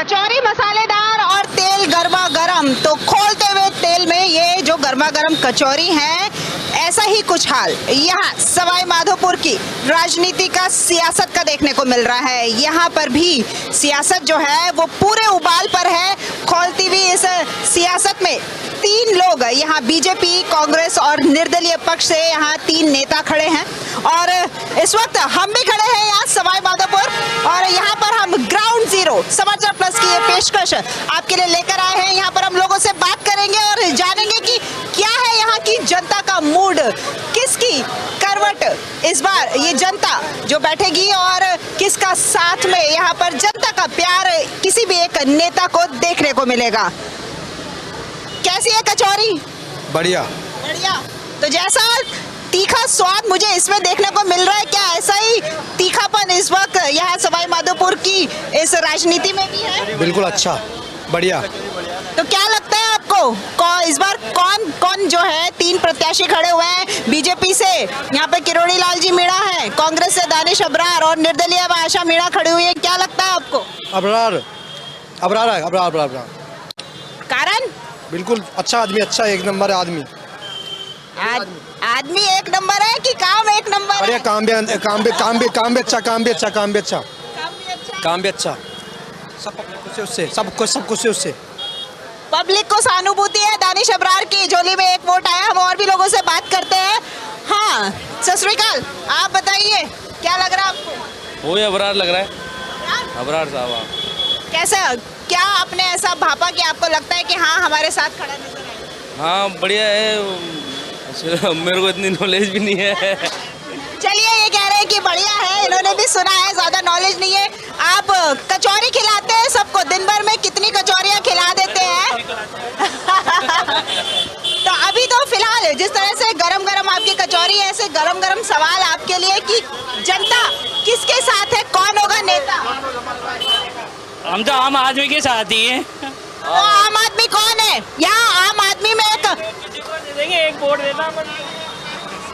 कचौरी मसालेदार और तेल गर्मा गर्म। तो खोलते हुए तेल में ये जो गर्मा गर्म कचौरी है, ऐसा ही कुछ हाल यहाँ सवाई माधोपुर की राजनीति का सियासत का देखने को मिल रहा है। यहाँ पर भी सियासत जो है वो पूरे उबाल पर है। खोलती हुई इस सियासत में 3 लोग यहाँ बीजेपी, कांग्रेस और निर्दलीय पक्ष से यहाँ 3 नेता खड़े हैं और इस वक्त हम भी खड़े हैं यहाँ सवाई माधोपुर और यहाँ पर हम ग्राउंड जीरो समाचार प्लस की ये पेशकश आपके लिए लेकर आए हैं। यहाँ पर हम लोगों से बात करेंगे और जानेंगे कि क्या है यहाँ की जनता का मूड, किसकी करवट इस बार ये जनता जो बैठेगी और किसका साथ में यहाँ पर जनता का प्यार किसी भी एक नेता को देखने को मिलेगा। कैसी है कचौरी? बढ़िया बढ़िया। तो जैसा तीखा स्वाद मुझे इसमें देखने को मिल रहा है, क्या ऐसा ही तीखापन इस वक्त यहाँ सवाई माधोपुर की इस राजनीति में भी है? बिल्कुल अच्छा, बढ़िया। तो क्या लगता है आपको इस बार कौन जो है 3 प्रत्याशी खड़े हुए हैं? बीजेपी से यहाँ पे किरोड़ी लाल जी मीणा है, कांग्रेस से दानिश अबरार और निर्दलीय आशा मीणा खड़ी हुई है। क्या लगता है आपको? अबरार है, अबरार। कारण? बिल्कुल अच्छा आदमी, अच्छा एक नंबर आदमी। आदमी एक नंबर है कि काम एक नंबर? बढ़िया, काम भी अच्छा। सब कुछ उससे पब्लिक को सहानुभूति है दानिश अबरार की, झोली में एक वोट आया। हम और भी लोगों से बात करते हैं। हाँ, सत श्री अकाल। आप बताइए क्या लग रहा है आपको? वही अबरार लग रहा है, अबरार साहब। कैसा, क्या आपने ऐसा भापा कि आपको लगता है कि हाँ हमारे साथ खड़ा नजर आए? हाँ बढ़िया है, मेरे को इतनी नॉलेज भी नहीं है। चलिए, ये कह रहे हैं कि बढ़िया है, इन्होंने भी सुना है, ज्यादा नॉलेज नहीं है। आप कचौरी खिलाते हैं सबको, दिन भर में कितनी कचौरियाँ खिला देते हैं? तो अभी तो फिलहाल जिस तरह से गरम गरम आपकी कचौरी है, ऐसे गरम गरम सवाल आपके लिए कि जनता किसके साथ है, कौन होगा नेता? हम तो आम आदमी के साथ ही हैं। तो आम आदमी कौन है यहाँ? आम आदमी में एक वोट देना।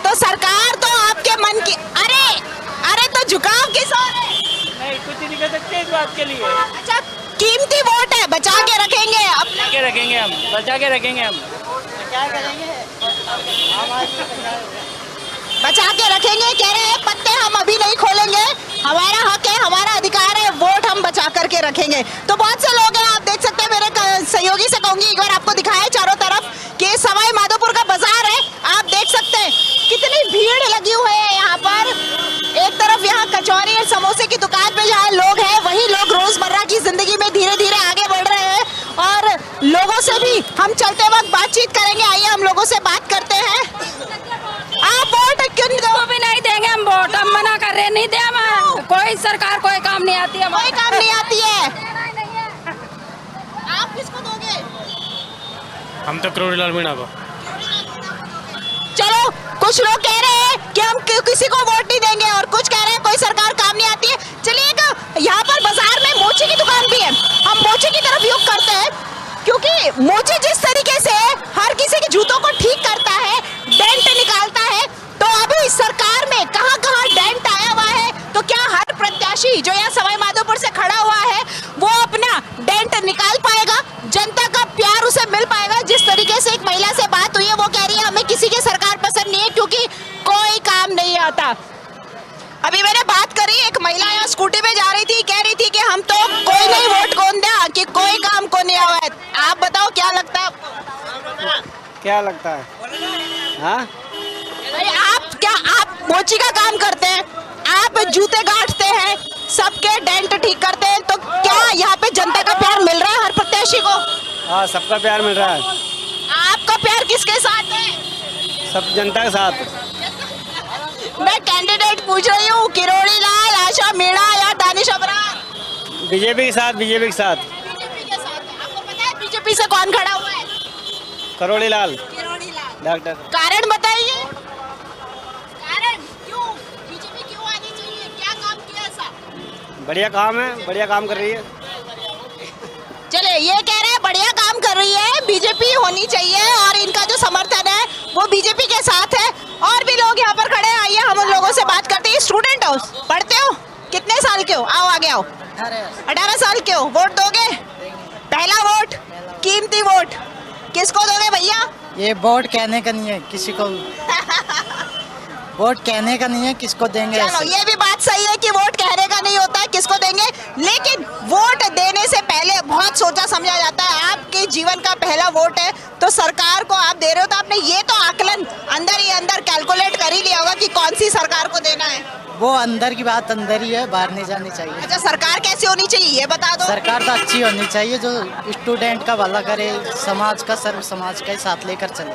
तो सरकार तो आपके मन की, अरे तो झुकाव किस और है? नहीं, कुछ नहीं कर सकते इस बात के लिए। अच्छा, कीमती वोट है, बचा के रखेंगे बचा के रखेंगे हम, बचा के रखेंगे हम। क्या करेंगे? बचा के रखेंगे कह रहे हैं। पत्ते हम अभी नहीं खोलेंगे, हमारा हक है, हमारा अधिकार है, वोट हम बचा करके रखेंगे। तो बहुत से लोग हैं, आप देख सकते हैं। मेरे सहयोगी से कहूंगी एक बार आपको दिखाएं चारों तरफ कि सवाई माधोपुर का बाजार है। आप देख सकते हैं कितनी भीड़ लगी हुई है यहाँ पर। एक तरफ यहाँ कचौरी और समोसे की दुकान पे जहाँ लोग हैं, वही लोग रोजमर्रा की जिंदगी में धीरे धीरे आगे बढ़ रहे हैं और लोगों से भी हम चलते वक्त बातचीत करेंगे। आइए हम लोगों से बात करते हैं। आप वोट क्यों भी नहीं देंगे? हम वोट हम मना कर रहे, नहीं दे। हम कोई सरकार कोई काम नहीं आती है, कोई काम नहीं आती है। आप किसको दोगे? हम तो किरोड़ी लाल मीणा को। चलो, कुछ लोग कह रहे हैं कि हम किसी को वोट नहीं देंगे और कुछ कह रहे हैं कोई सरकार काम नहीं आती है। चलिए, यहाँ पर बाजार में मोची की दुकान भी है, हम मोची की तरफ रुख करते हैं क्योंकि मोची जिस तरीके से हर किसी के जूतों को ठीक करता है, डेंट निकालता है, तो अभी सरकार में कहाँ डेंट आया हुआ है? तो क्या हर प्रत्याशी जो यहाँ सवाई माधोपुर से खड़ा हुआ है वो अपना डेंट निकाल पाएगा? जनता का प्यार उसे मिल पाएगा? जिस तरीके से एक महिला से बात हुई है, वो कह रही है हमें किसी की सरकार पसंद नहीं है क्योंकि कोई काम नहीं आता। अभी मैंने बात करी, एक महिला यहाँ स्कूटी पे जा रही थी, कह रही थी कि हम तो कोई नहीं वोट कौन दे कि कोई काम को नहीं हुआ है। आप बताओ क्या लगता है आपको? क्या लगता है? हाँ, आप मोची का काम करते हैं, आप जूते गांठते हैं, सबके डेंट ठीक करते हैं, तो क्या यहाँ पे जनता का प्यार मिल रहा है हर प्रत्याशी को? हाँ, सबका प्यार मिल रहा है। आपका प्यार किसके साथ है? सब जनता के साथ। मैं कैंडिडेट पूछ रही हूँ, किरोड़ी लाल, आशा मीणा या दानिश अबरार? बीजेपी के साथ। बीजेपी के साथ है। आपको पता है बीजेपी से कौन खड़ा हुआ है? किरोड़ी लाल डॉक्टर। कारण बताइए, कारण क्यों बीजेपी क्यों आनी चाहिए? क्या काम किया ऐसा? बढ़िया काम है, बढ़िया काम कर रही है। चले, ये कह रहे हैं बढ़िया काम कर रही है, बीजेपी होनी चाहिए और इनका जो समर्थन है वो बीजेपी के साथ है। और भी लोग यहाँ पर खड़े हैं, आइए हम उन लोगों से बात करते हैं। स्टूडेंट हो, पढ़ते हो, कितने साल के हो? आओ आगे आओ। 18 साल के हो, वोट दोगे? कीमती वोट किसको दोगे भैया? ये वोट कहने का नहीं है किसी को, वोट कहने का नहीं है किसको देंगे चलो ऐसे। ये भी बात सही है कि वोट कहने का नहीं होता है किसको देंगे, लेकिन वोट देने से पहले बहुत सोचा समझा जाता है। आपके जीवन का पहला वोट है तो सरकार को आप दे रहे हो तो आपने ये तो आकलन अंदर ही अंदर कैलकुलेट कर ही लिया होगा कि कौन सी सरकार को देना है। वो अंदर की बात अंदर ही है, बाहर नहीं जानी चाहिए। अच्छा सरकार कैसी होनी चाहिए ये बता दो। सरकार तो अच्छी होनी चाहिए जो स्टूडेंट का भला करे, समाज का, सर्व समाज का ही साथ लेकर चले।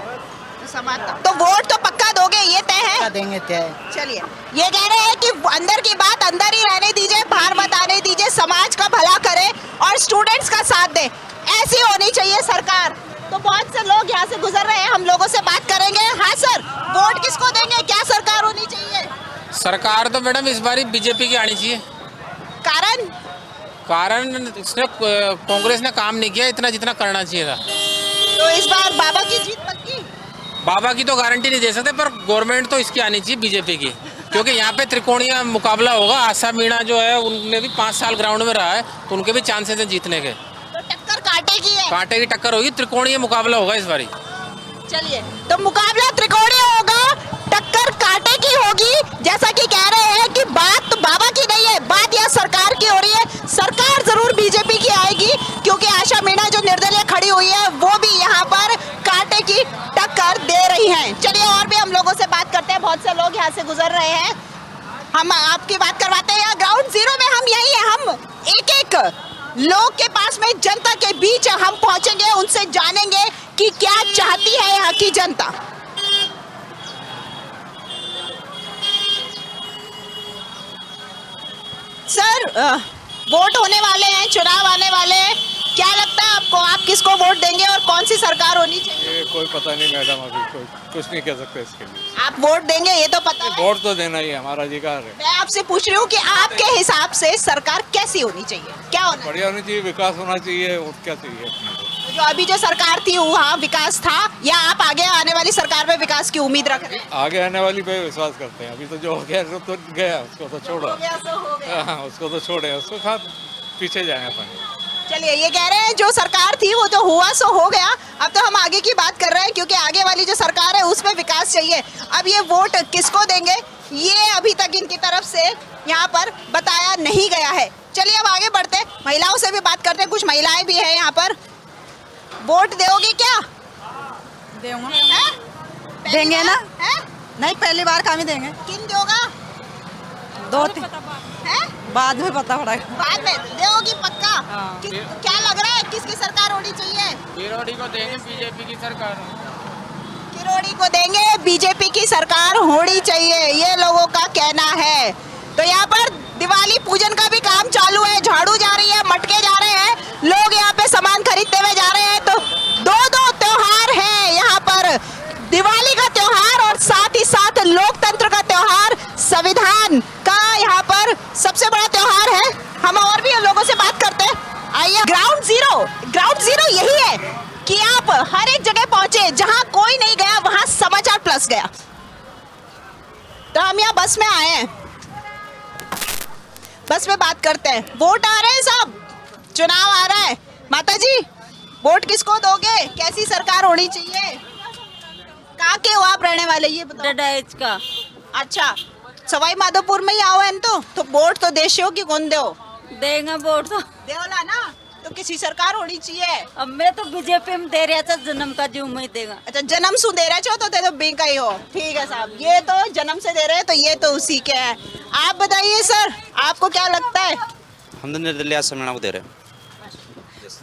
समाज का तो वोट तो पक्का दोगे ये तय है? क्या देंगे तय। चलिए ये कह रहे हैं कि अंदर की बात अंदर ही रहने दीजिए, बाहर मत आने दीजिए, समाज का भला करे और स्टूडेंट्स का साथ दे, ऐसी होनी चाहिए सरकार। तो बहुत से लोग यहाँ से गुजर रहे हैं, हम लोगों से बात करेंगे। हाँ सर, वोट किसको देंगे, क्या सरकार होनी चाहिए? सरकार तो मैडम इस बार बीजेपी की आनी चाहिए। कारण कारण इसने कांग्रेस ने काम नहीं किया इतना जितना करना चाहिए था। तो इस बार बाबा की जीत पक्की? बाबा की तो गारंटी नहीं दे सकते, पर गवर्नमेंट तो इसकी आनी चाहिए बीजेपी की, क्योंकि यहाँ पे त्रिकोणीय मुकाबला होगा। आशा मीणा जो है उनने भी 5 साल ग्राउंड में रहा है तो उनके भी चांसेस हैं जीतने के। तो टक्कर कांटे की है? कांटे की टक्कर होगी, त्रिकोणीय मुकाबला होगा इस बारी। चलिए तो मुकाबला त्रिकोणीय होगा, टक्कर कांटे की होगी। जैसा कि कह रहे हैं कि बात तो बाबा की नहीं है, बात यह सरकार की हो रही है। सरकार जरूर बीजेपी की आएगी क्योंकि आशा मीणा जो निर्दलीय खड़ी हुई है वो भी यहाँ पर कांटे की टक्कर दे रही हैं। चलिए और भी हम लोगों से बात करते हैं, बहुत से लोग यहाँ से गुजर रहे हैं, हम आपकी बात करवाते हैं। ग्राउंड जीरो में हम यही है, हम एक एक लोग के पास में, जनता के बीच हम पहुंचेंगे, उनसे जानेंगे कि क्या चाहती है यहाँ की जनता। सर वोट होने वाले हैं, चुनाव आने वाले हैं, क्या लगता है आपको, आप किसको वोट देंगे और कौन सी सरकार होनी चाहिए? ये कोई पता नहीं मैडम, अभी कोई कुछ नहीं कह सकते इसके लिए। आप वोट देंगे ये तो पता है? वोट तो देना ही है, हमारा अधिकार है। मैं आपसे पूछ रही हूँ कि आपके हिसाब से सरकार कैसी होनी चाहिए, क्या होना बढ़िया होनी चाहिए, विकास होना चाहिए, और क्या चाहिए अपने को। चाहिए? जो अभी जो सरकार थी वहाँ विकास था, या आप आगे आने वाली सरकार में विकास की उम्मीद रख रहे हैं? आगे आने वाली पे विश्वास करते हैं। अभी तो जो हो गया तो गया, उसको तो छोड़ो। हो गया सो हो गया। हाँ, उसको तो छोड़े, उसको खा पीछे जाए अपन। चलिए ये कह रहे हैं जो सरकार थी वो तो हुआ सो हो गया, अब तो हम आगे की बात कर रहे हैं क्योंकि आगे वाली जो सरकार है उसमें विकास चाहिए। अब ये वोट किसको देंगे ये अभी तक इनकी तरफ से यहाँ पर बताया नहीं गया है। चलिए अब आगे बढ़ते हैं, महिलाओं से भी बात करते हैं, कुछ महिलाएं भी हैं यहाँ पर। वोट दोगे क्या? देंगे ना? है? नहीं पहली बार काम ही देंगे, किन दोगा? 2-3 है? बाद में पता पड़ेगा। बाद में दोगी पक्का? हाँ। क्या लग रहा है किसकी सरकार होनी चाहिए? किरोड़ी को देंगे बीजेपी की सरकार। किरोड़ी को देंगे, बीजेपी की सरकार होनी चाहिए, ये लोगों का कहना है। तो यहाँ पर दिवाली पूजन का भी काम चालू है, झाड़ू जा रही है, मटके जा रहे हैं, लोग यहाँ पे सामान खरीदते हुए जा रहे हैं। तो दो त्योहार है यहाँ पर, दिवाली का त्योहार और साथ ही साथ लोकतंत्र का त्योहार, संविधान का यहाँ पर सबसे बड़ा त्योहार है। हम और भी लोगों से बात करते हैं, आइए। ग्राउंड जीरो यही है कि आप हर एक जगह पहुंचे, जहां कोई नहीं गया वहां समाचार प्लस गया। तो हम यहाँ बस में आए हैं, बस में बात करते हैं। वोट आ रहे हैं साहब, चुनाव आ रहा है, माता जी वोट किसको दोगे, कैसी सरकार होनी चाहिए? कहाँ के हो आप रहने वाले ये बताओ? डडाइच का। अच्छा सवाई माधोपुर में ही आओ हैं तो वोट तो देशो की कौन दो? देंगे वोट तो। देवला ना, तो किसी सरकार होनी चाहिए। अब मैं तो बीजेपी में दे रहा था, जन्म का जो मैं देगा। अच्छा जन्म सु दे रहे हो तो ते तो बैंक का ही हो, ठीक है साहब, ये तो जन्म से दे रहे हैं तो ये तो उसी के है। आप बताइए सर, आपको क्या लगता है? हम तो निर्दलीय आशा मीणा को दे रहे हैं।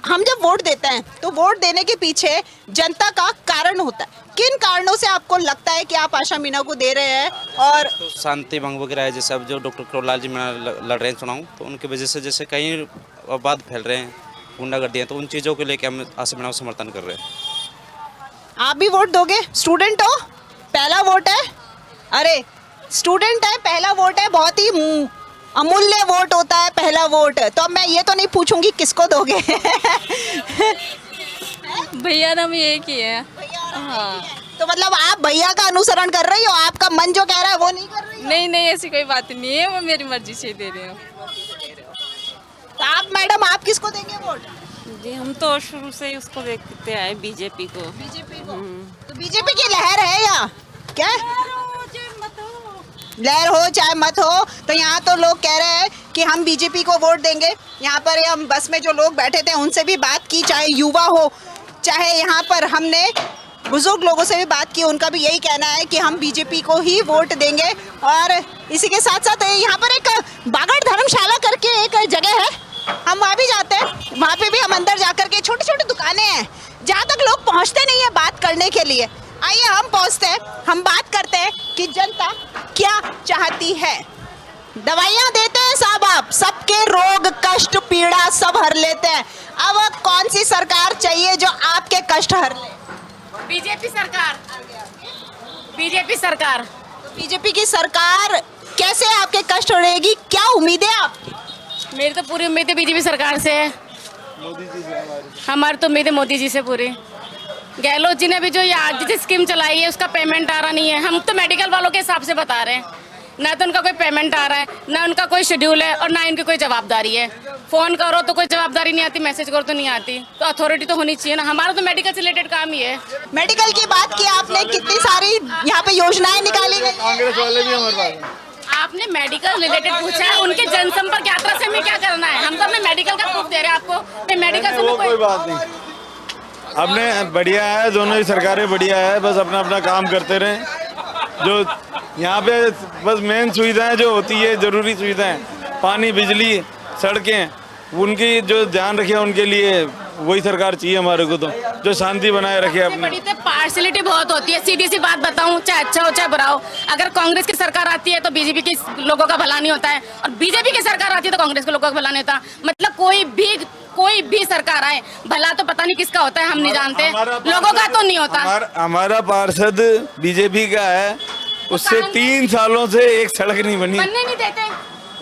हम जब वोट देते हैं तो वोट देने के पीछे जनता का कारण होता है, किन कारणों से आपको लगता है कि आप आशा मीणा को दे रहे हैं? और तो शांति भंग वगैरह है, जैसे अब जो डॉक्टर करोड़लाल जी मीणा लड़ रहे हैं चुनाव, तो उनकी वजह से जैसे कई अपवाद फैल रहे हैं, गुंडागर्दी है, तो उन चीज़ों को लेकर हम आशा मीणा को समर्थन कर रहे हैं। आप भी वोट दोगे? स्टूडेंट हो, पहला वोट है, अरे स्टूडेंट है, पहला वोट है, बहुत ही अमूल्य वोट होता है पहला वोट। तो अब मैं ये तो नहीं पूछूंगी किसको दोगे। भैया नाम ये की है। हाँ। तो मतलब आप भैया का अनुसरण कर रही हो, आपका मन जो कह रहा है वो नहीं कर रही हो? नहीं ऐसी कोई बात नहीं है, मैं मेरी मर्जी से दे रही हूँ। तो आप मैडम आप किसको देंगे वोट? जी हम तो शुरू से ही उसको देखते आए बीजेपी को। बीजेपी को तो बीजेपी की लहर है या क्या? लहर हो चाहे मत हो, तो यहाँ तो लोग कह रहे हैं कि हम बीजेपी को वोट देंगे। यहाँ पर हम बस में जो लोग बैठे थे उनसे भी बात की, चाहे युवा हो चाहे यहाँ पर हमने बुजुर्ग लोगों से भी बात की, उनका भी यही कहना है कि हम बीजेपी को ही वोट देंगे। और इसी के साथ साथ यहाँ पर एक बागड़ धर्मशाला करके एक जगह है, हम वहाँ भी जाते हैं। वहाँ पे भी हम अंदर जाकर के छोटी छोटी दुकानें हैं जहाँ तक लोग पहुँचते नहीं है बात करने के लिए। आइए हम पहुँचते हैं, हम बात करते हैं कि जनता क्या चाहती है। दवाइयाँ देते हैं साहब आप, सबके रोग कष्ट पीड़ा सब हर लेते हैं। अब कौन सी सरकार चाहिए जो आपके कष्ट हर ले? बीजेपी सरकार। बीजेपी सरकार। बीजेपी की सरकार कैसे आपके कष्ट उड़ेगी, क्या उम्मीदें आपकी? मेरी तो पूरी उम्मीद है बीजेपी सरकार से है। हमारी तो उम्मीद है मोदी जी से पूरी। गहलोत जी ने भी जो ये आज जी स्कीम चलाई है उसका पेमेंट आ रहा नहीं है। हम तो मेडिकल वालों के हिसाब से बता रहे हैं, ना तो उनका कोई पेमेंट आ रहा है, ना उनका कोई शेड्यूल है और ना इनकी कोई जवाबदारी है। फ़ोन करो तो कोई जवाबदारी नहीं आती, मैसेज करो तो नहीं आती। तो अथॉरिटी तो होनी चाहिए ना। हमारा तो मेडिकल से रिलेटेड काम ही है। मेडिकल की बात की आपने, कितनी सारी यहाँ पे योजनाएं निकाली गई। कांग्रेस वाले भी हमारे पास। आपने मेडिकल रिलेटेड पूछा है, उनके जनसंपर्क यात्रा से हमें क्या करना है? हम तो अपने मेडिकल का प्रूफ दे रहे हैं आपको। मेडिकल से कोई बात नहीं, अपने बढ़िया है, दोनों ही सरकारें बढ़िया है, बस अपना अपना काम करते रहें। जो यहाँ पे बस मेन सुविधाएं जो होती है, जरूरी सुविधाएं, पानी बिजली सड़कें, उनकी जो ध्यान रखे उनके लिए वही सरकार चाहिए हमारे को। तो जो शांति बनाए रखे अपने। बड़ी तो पार्शलिटी बहुत होती है, सीधी सी बात बताऊं, चाहे अच्छा हो चाहे बुरा हो। अगर कांग्रेस की सरकार आती है तो बीजेपी के लोगों का भला नहीं होता है, और बीजेपी की सरकार आती है तो कांग्रेस के लोगों का भला नहीं होता। मतलब कोई भी सरकार आए, भला तो पता नहीं किसका होता है, हम नहीं जानते, लोगों का तो नहीं होता। हमारा पार्षद बीजेपी का है, उससे 3 सालों से एक सड़क नहीं बनी। बनने नहीं देते।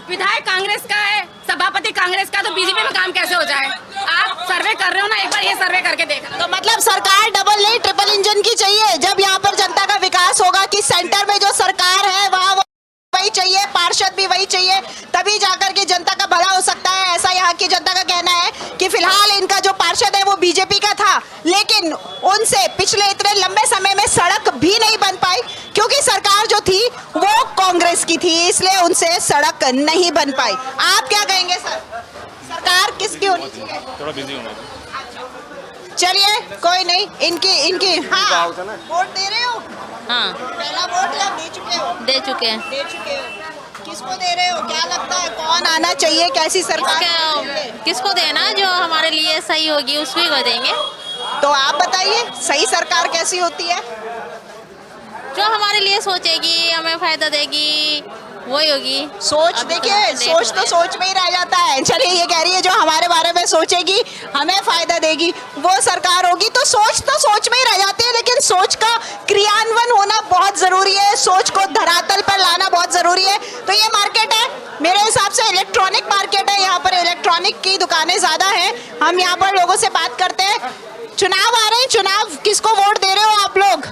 विधायक कांग्रेस का है, सभापति कांग्रेस का, तो बीजेपी में काम कैसे हो जाए? आप सर्वे कर रहे हो ना, एक बार ये सर्वे करके देखना। तो मतलब सरकार डबल नहीं ट्रिपल इंजन की चाहिए। जब यहाँ पर जनता का विकास होगा कि सेंटर में जो सरकार है वहाँ वही चाहिए, पार्षद भी वही चाहिए, तभी जाकर के जनता का भला हो सकता है। ऐसा यहाँ की जनता का कहना है कि फिलहाल इनका जो पार्षद है वो बीजेपी का था, लेकिन उनसे पिछले इतने लंबे समय में सड़क भी नहीं बन पाई, क्योंकि सरकार जो थी वो कांग्रेस की थी, इसलिए उनसे सड़क नहीं बन पाई। आप क्या कहेंगे सर, सरकार किसकी होनी चाहिए? थोड़ा बिजी हूँ मैं। चलिए कोई नहीं, इनकी हाँ, वोट दे रहे हो? हाँ, पहला वोट या दे चुके हो? दे चुके हैं। दे चुके हो। किसको दे रहे हो, क्या लगता है कौन आना चाहिए, कैसी सरकार? किसको देना, जो हमारे लिए सही होगी उसको ही देंगे। तो आप बताइए सही सरकार कैसी होती है? जो हमारे लिए सोचेगी, हमें फायदा देगी, वही होगी। सोच देखिए, सोच तो सोच में ही रह जाता है। चलिए ये कह रही है जो हमारे बारे में सोचेगी, हमें फायदा देगी, वो सरकार होगी। तो सोच में ही रह जाती है, लेकिन सोच का क्रियान्वयन होना बहुत जरूरी है, सोच को धरातल पर लाना बहुत जरूरी है। तो ये मार्केट है, मेरे हिसाब से इलेक्ट्रॉनिक मार्केट है, यहाँ पर इलेक्ट्रॉनिक की दुकानें ज्यादा है। हम यहाँ पर लोगों से बात करते हैं। चुनाव आ रहे हैं, चुनाव, किसको वोट दे रहे हो आप लोग?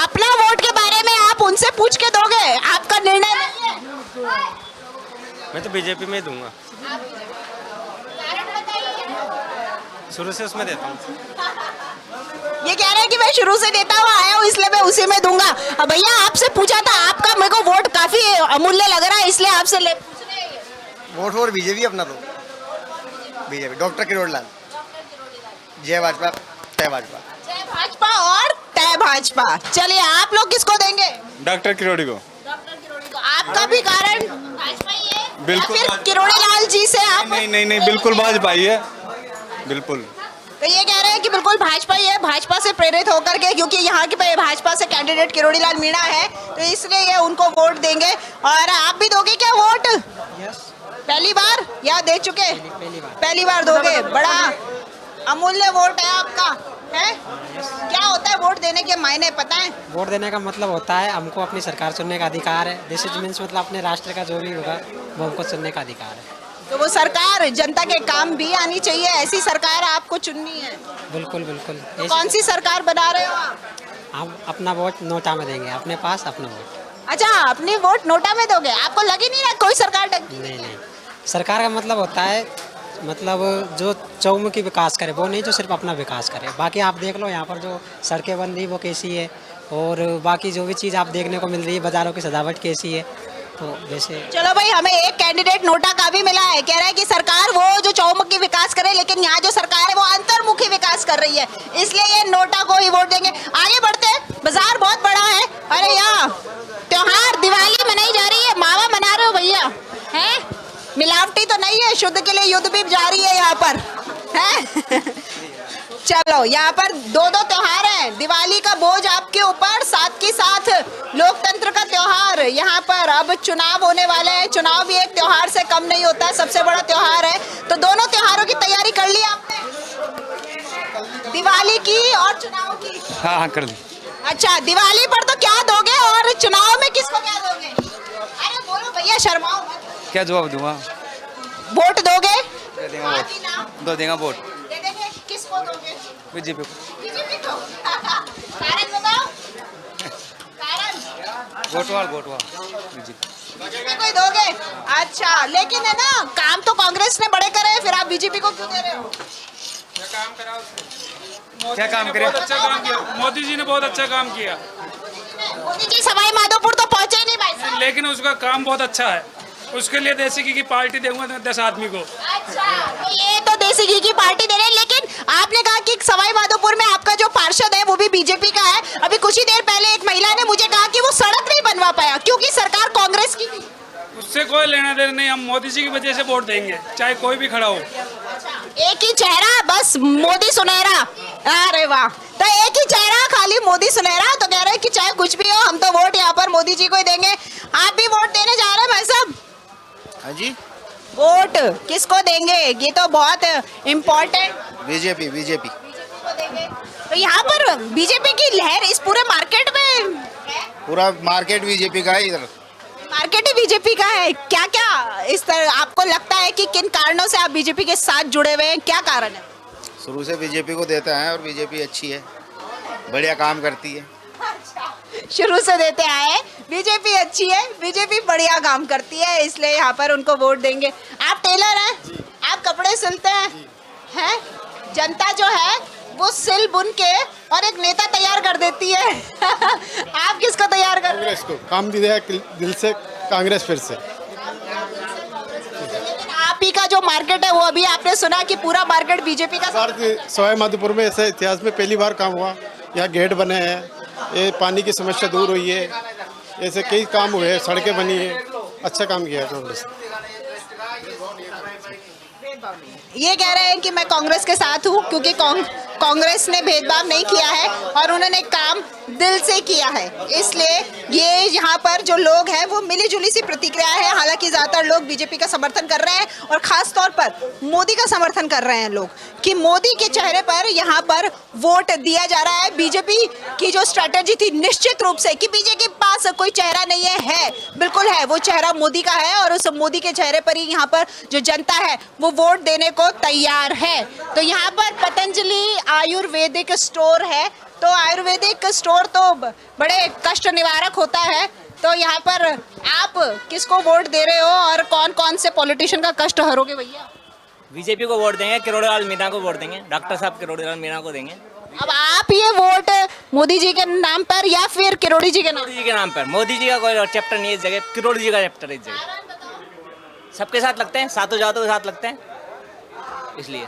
अपना वोट के बारे में आप उनसे पूछ के दोगे, आपका निर्णय नहीं है। मैं तो बीजेपी में ही दूंगा, शुरू से उसमें देता हूँ। ये कह रहे हैं कि मैं शुरू से देता हुआ आया हूँ, इसलिए मैं उसी में दूंगा। अब भैया आपसे पूछा था, आपका मेरे को वोट काफी अमूल्य लग रहा है, इसलिए आपसे ले पूछ रहे हैं। वोट और बीजेपी अपना तो बीजेपी, डॉक्टर किरोड़ी लाल। जय भाजपा, जय भाजपा। जय भाजपा और तय भाजपा। चलिए आप लोग किसको देंगे? डॉक्टर किरोड़ी को। डॉक्टर किरोड़ी को। आपका भी कारण भाजपा ही है? बिल्कुल। या फिर किरोड़ी लाल जी से आप? नहीं, बिल्कुल भाजपा ही है, बिल्कुल। तो ये कह रहे हैं कि बिल्कुल भाजपा ही है, भाजपा से प्रेरित होकर के, क्योंकि यहाँ के भाजपा से कैंडिडेट किरोड़ी लाल मीणा है, तो इसलिए ये उनको वोट देंगे। और आप भी दोगे क्या वोट? पहली बार या दे चुके? पहली बार दोगे। बड़ा अमूल्य वोट है आपका, है? क्या होता है वोट देने के मायने पता है? वोट देने का मतलब होता है हमको अपनी सरकार चुनने का अधिकार है। दिस इज मीन्स मतलब अपने राष्ट्र का जो भी होगा वो हमको चुनने का अधिकार है। तो वो सरकार जनता के काम भी आनी चाहिए, ऐसी सरकार आपको चुननी है। बिल्कुल बिल्कुल। तो कौन सी सरकार बना रहे हो आप? हम अपना वोट नोटा में देंगे, अपने पास अपना वोट। अच्छा, अपनी वोट नोटा में दोगे? आपको लग ही नहीं रहा कोई सरकार नहीं, सरकार का मतलब होता है मतलब जो चौमुखी विकास करे वो नहीं, जो सिर्फ अपना विकास करे। बाकी आप देख लो यहाँ पर जो सड़कें बन रही वो कैसी है, और बाकी जो भी चीज़ आप देखने को मिल रही है, बाज़ारों की सजावट कैसी है, तो वैसे। चलो भाई, हमें एक कैंडिडेट नोटा का भी मिला है, कह रहा है कि सरकार वो जो चौमुखी विकास करे, लेकिन यहाँ जो सरकार है वो अंतर्मुखी विकास कर रही है, इसलिए ये नोटा को ही वोट देंगे। आगे बढ़ते हैं, बाजार बहुत बड़ा है। अरे यहाँ त्योहार दिवाली मनाई जा रही है, मावा मना रहे हो भैया, हैं? मिलावटी तो नहीं है, शुद्ध के लिए युद्ध भी जारी है यहाँ पर, है? चलो, यहाँ पर दो दो त्योहार हैं, दिवाली का बोझ आपके ऊपर, साथ के साथ लोकतंत्र का त्योहार। यहाँ पर अब चुनाव होने वाले हैं, चुनाव भी एक त्योहार से कम नहीं होता, सबसे बड़ा त्योहार है। तो दोनों त्योहारों की तैयारी कर ली आपने, दिवाली की और चुनाव की? हाँ कर ली। अच्छा, दिवाली पर तो क्या दोगे और चुनाव में किसको क्या दोगे? अरे बोलो भैया, शर्माओ मत। क्या जवाब दूंगा? वोट दोगे? दे देंगे वोट, दो देंगे वोट। दे देंगे, किसको दोगे? बीजेपी को। बीजेपी को। कारण बताओ, कारण? गोटवाल बीजेपी। बीजेपी को ही दोगे? अच्छा, लेकिन है ना, काम तो कांग्रेस ने बड़े करे हैं, फिर आप बीजेपी को क्यों दे रहे हो? क्या काम करे? अच्छा काम किया, मोदी जी ने बहुत अच्छा काम किया, मोदी जी सवाई माधोपुर तो पहुंचे ही नहीं भाई साहब। लेकिन उसका काम बहुत अच्छा है। उसके लिए देसी घी की पार्टी दूंगा 10 आदमी को। अच्छा, तो ये तो देसी घी की पार्टी दे रहे हैं, लेकिन आपने कहा कि सवाई माधोपुर में आपका जो पार्षद है वो भी बीजेपी का है। अभी कुछ ही देर पहले एक महिला ने मुझे कहा कि वो सड़क नहीं बनवा पाया क्योंकि सरकार कांग्रेस की थी। उससे कोई लेना देना नहीं, हम मोदी जी की वजह से वोट देंगे, चाहे कोई भी खड़ा हो। एक ही चेहरा, बस मोदी सुनहरा। अरे वाह, तो एक ही चेहरा, खाली मोदी सुनहरा। तो कह रहे हैं कि चाहे कुछ भी हो, हम तो वोट यहाँ पर मोदी जी को ही देंगे। आप भी वोट देने जा रहे हैं भाई साहब? हाँ जी, वोट किसको देंगे? ये तो बहुत इम्पोर्टेंट। बीजेपी को देंगे। तो यहाँ पर बीजेपी की लहर इस पूरे मार्केट में है? पूरा मार्केट बीजेपी का है इधर। मार्केट ही बीजेपी का है। क्या क्या इस तरह आपको लगता है कि किन कारणों से आप बीजेपी के साथ जुड़े हुए हैं, क्या कारण है? शुरू से बीजेपी को देते हैं और बीजेपी अच्छी है, बढ़िया काम करती है। शुरू से देते आए, बीजेपी अच्छी है, बीजेपी बढ़िया काम करती है, इसलिए यहाँ पर उनको वोट देंगे। आप टेलर हैं, आप कपड़े सिलते हैं? जनता जो है वो सिल बुन के और एक नेता तैयार कर देती है। आप किसको तैयार कर रहे हैं? कांग्रेस को काम दिया है दिल से, कांग्रेस फिर से। लेकिन आप ही का जो मार्केट है वो अभी आपने सुना कि पूरा मार्केट बीजेपी का। सवाई माधोपुर में ऐसे इतिहास में पहली बार काम हुआ, यहाँ गेट बने हैं, ये पानी की समस्या दूर हुई है, ऐसे कई काम हुए हैं, सड़कें बनी है, अच्छा काम किया है कांग्रेस। ये कह रहे हैं कि मैं कांग्रेस के साथ हूँ क्योंकि कांग्रेस ने भेदभाव नहीं किया है और उन्होंने काम दिल से किया है, इसलिए ये यहाँ पर जो लोग हैं वो मिलीजुली सी प्रतिक्रिया है। हालांकि ज़्यादातर लोग बीजेपी का समर्थन कर रहे हैं और ख़ास तौर पर मोदी का समर्थन कर रहे हैं लोग, कि मोदी के चेहरे पर यहाँ पर वोट दिया जा रहा है। बीजेपी की जो स्ट्रैटेजी थी निश्चित रूप से कि बीजेपी के पास कोई चेहरा नहीं है, बिल्कुल है, वो चेहरा मोदी का है और उस मोदी के चेहरे पर ही यहाँ पर जो जनता है वो वोट देने को तैयार है। तो यहाँ पर पतंजलि आयुर्वेदिक स्टोर है, तो आयुर्वेदिक स्टोर तो बड़े कष्ट निवारक होता है। तो यहाँ पर आप किसको वोट दे रहे हो और कौन कौन से पॉलिटिशियन का कष्ट हरोगे भैया? बीजेपी को वोट देंगे, किरोड़ीलाल मीणा को वोट देंगे, डॉक्टर साहब किरोड़ीलाल मीणा को देंगे। अब आप ये वोट मोदी जी के नाम पर या फिर किरोड़ी जी के नाम? मोदी जी के नाम पर। मोदी जी का कोई चैप्टर नहीं है इस जगह, किरोड़ी जी का चैप्टर है इस जगह। सबके साथ लगते हैं, सातों जातों के साथ लगते हैं, इसलिए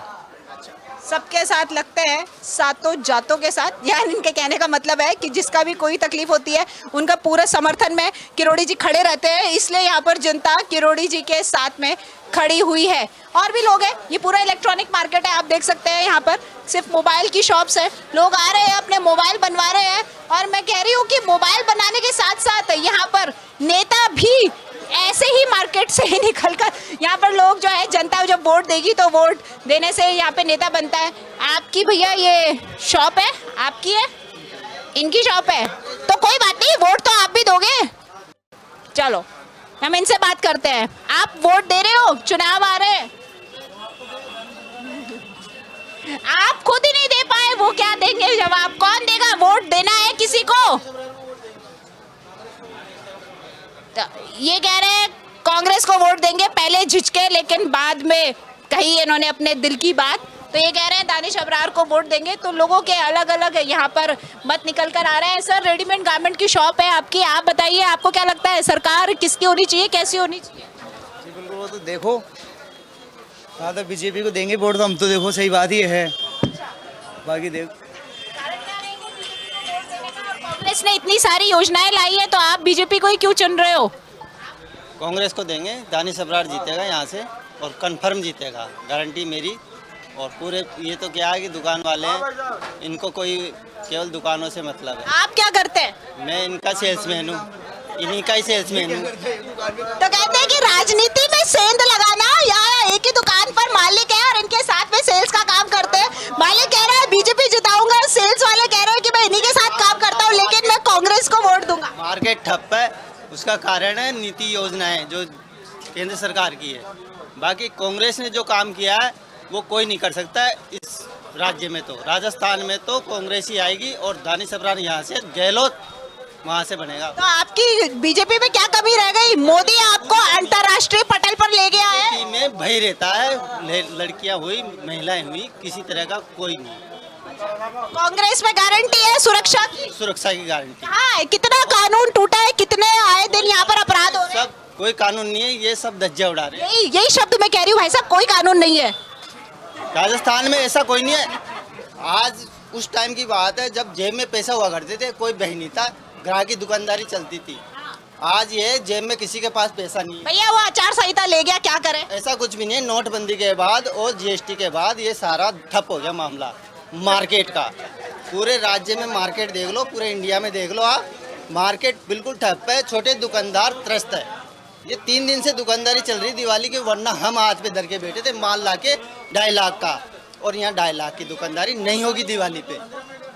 सबके साथ लगते हैं, सातों जातों के साथ। यानी इनके कहने का मतलब है कि जिसका भी कोई तकलीफ होती है उनका पूरे समर्थन में किरोड़ी जी खड़े रहते हैं, इसलिए यहाँ पर जनता किरोड़ी जी के साथ में खड़ी हुई है। और भी लोग हैं, ये पूरा इलेक्ट्रॉनिक मार्केट है, आप देख सकते हैं यहाँ पर सिर्फ मोबाइल की शॉप्स है, लोग आ रहे हैं अपने मोबाइल बनवा रहे हैं। और मैं कह रही हूँ कि मोबाइल बनाने के साथ साथ यहाँ पर नेता भी ऐसे ही मार्केट से ही निकल कर यहाँ पर लोग जो है, जनता जब वोट देगी तो वोट देने से यहाँ पे नेता बनता है। आपकी भैया ये शॉप है, आपकी है, इनकी शॉप है, तो कोई बात नहीं, वोट तो आप भी दोगे। चलो हम इनसे बात करते हैं, आप वोट दे रहे हो, चुनाव आ रहे हैं, आप खुद ही नहीं दे पाए, वो क्या देंगे जवाब? कौन देगा? वोट देना है किसी को। तो ये कह रहे हैं कांग्रेस को वोट देंगे, पहले झिझके लेकिन बाद में कहीं कही इन्होंने अपने दिल की बात। तो ये कह रहे हैं दानिश अबरार को वोट देंगे। तो लोगों के अलग अलग यहाँ पर मत निकल कर आ रहे हैं। सर, रेडीमेड गारमेंट की शॉप है आपकी, आप बताइए आपको क्या लगता है सरकार किसकी होनी चाहिए, कैसी होनी चाहिए? बिल्कुल, वो तो देखो, हाँ तो बीजेपी को देंगे वोट तो हम तो, देखो सही बात ही है। बाकी देखो, कांग्रेस ने इतनी सारी योजनाएं लाई है तो आप बीजेपी को ही क्यों चुन रहे हो? कांग्रेस को देंगे, दानिश अबरार जीतेगा यहाँ से और कंफर्म जीतेगा, गारंटी मेरी। और पूरे ये तो क्या है कि दुकान वाले हैं, इनको कोई केवल दुकानों से मतलब है। आप क्या करते हैं? मैं इनका सेल्समैन हूँ, इन्हीं का ही सेल्समैन हूँ। तो कहते हैं कि राजनीति में सेंध लगाना, या एक ही दुकान पर मालिक है और इनके साथ में सेल्स का काम करते हैं। मालिक कह रहा है बीजेपी जिताऊंगा, सेल्स वाले कह रहे हैं कि मैं इन्हीं के साथ काम करता हूँ लेकिन मैं कांग्रेस को वोट दूंगा। मार्केट ठप है, उसका कारण है नीति योजनाएं जो केंद्र सरकार की है। बाकी कांग्रेस ने जो काम किया है वो कोई नहीं कर सकता है इस राज्य में। तो राजस्थान में तो कांग्रेस ही आएगी और दानिश अबरार यहाँ से, गहलोत वहाँ से बनेगा। तो आपकी बीजेपी में क्या कमी रह गई? मोदी आपको अंतर्राष्ट्रीय पटल पर ले गया है। बीजेपी में भय रहता है, लड़कियाँ हुई, महिलाएं हुई, किसी तरह का कोई नहीं। कांग्रेस में गारंटी है सुरक्षा की, सुरक्षा की गारंटी। हाँ, कितना कानून टूटा है, कितने आए दिन यहाँ पर अपराध हो रहे हैं। सब कोई कानून नहीं है, ये सब धज्जियां उड़ा रहे हैं। यही शब्द मैं कह रही हूँ भाई साहब, कोई कानून नहीं है राजस्थान में, ऐसा कोई नहीं है। आज उस टाइम की बात है जब जेब में पैसा हुआ करते थे, कोई बह नहीं था, ग्राहकी दुकानदारी चलती थी। आज ये जेब में किसी के पास पैसा नहीं है। भैया वो आचार संहिता ले गया, क्या करें? ऐसा कुछ भी नहीं है। नोटबंदी के बाद और जीएसटी के बाद ये सारा ठप हो गया मामला मार्केट का। पूरे राज्य में मार्केट देख लो, पूरे इंडिया में देख लो आप, मार्केट बिल्कुल ठप है। छोटे दुकानदार त्रस्त है। ये 3 दिन से दुकानदारी चल रही दिवाली के, वरना हम हाथ पे धर के बैठे थे माल लाके 2.5 लाख का, और यहाँ 2.5 लाख की दुकानदारी नहीं होगी दिवाली पे।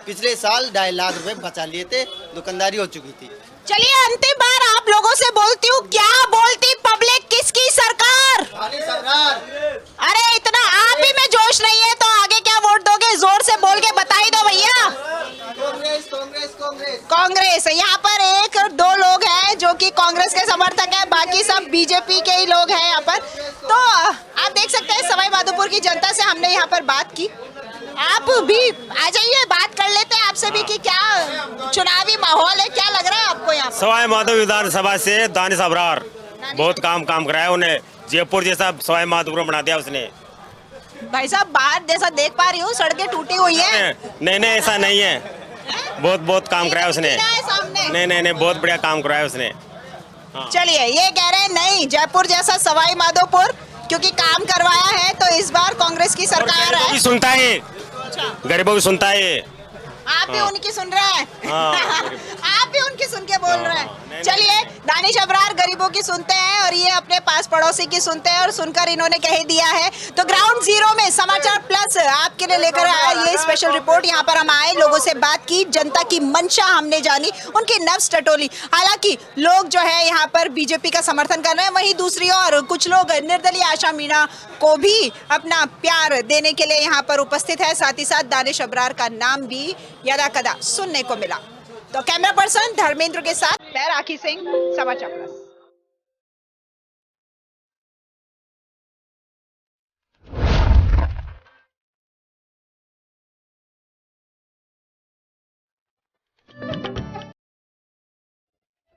पिछले साल 2.5 लाख रुपए बचा लिए थे, दुकानदारी हो चुकी थी। चलिए अंतिम बार आप लोगों से बोलती हूँ, क्या बोलती पब्लिक, किसकी सरकार? अरे इतना आप ही में जोश नहीं है तो आगे क्या वोट दोगे? जोर से बोल के बता ही दो भैया। कांग्रेस। यहाँ पर 1-2 लोग हैं जो कि कांग्रेस के समर्थक हैं, बाकी सब बीजेपी के ही लोग हैं यहाँ पर। तो आप देख सकते हैं सवाई माधोपुर की जनता से हमने यहाँ पर बात की। आप भी आ जाइए, बात कर लेते हैं आपसे भी कि क्या चुनावी माहौल है, क्या लग रहा है आपको यहाँ? सवाई माधोपुर विधानसभा से दानिश अबरार बहुत काम कराया उन्हें। जयपुर जैसा सवाई माधोपुर बना दिया उसने। भाई साहब बाहर जैसा देख पा रही हूँ, सड़कें टूटी हुई हैं। नहीं ऐसा नहीं है, बहुत काम कराया उसने। नहीं बहुत बढ़िया काम कराया उसने। चलिए, ये कह रहे हैं नहीं, जयपुर जैसा सवाई माधोपुर क्योंकि काम करवाया है तो इस बार कांग्रेस की सरकार है। सुनता है, गरीबों की सुनता है। आप भी उनकी सुन रहे हैं। आप भी उनकी सुन के बोल रहे हैं। चलिए, दानिश अबरार गरीबों की सुनते हैं और ये अपने पास पड़ोसी की सुनते हैं, और सुनकर इन्होंने कह दिया है। तो ग्राउंड जीरो में समाचार प्लस आपके लिए लेकर आया ये स्पेशल रिपोर्ट। यहाँ पर हम आए, लोगों से बात की, जनता की मंशा हमने जानी, उनकी नब्ज टटोली। हालांकि लोग जो है यहाँ पर बीजेपी का समर्थन कर रहे हैं, वहीं दूसरी ओर कुछ लोग निर्दलीय आशा मीणा को भी अपना प्यार देने के लिए यहाँ पर उपस्थित है। साथ ही साथ दानिश अबरार का नाम भी यदा कदा सुनने को मिला। तो कैमरा पर्सन धर्मेंद्र के साथ मैं राखी सिंह, समाचार प्लस।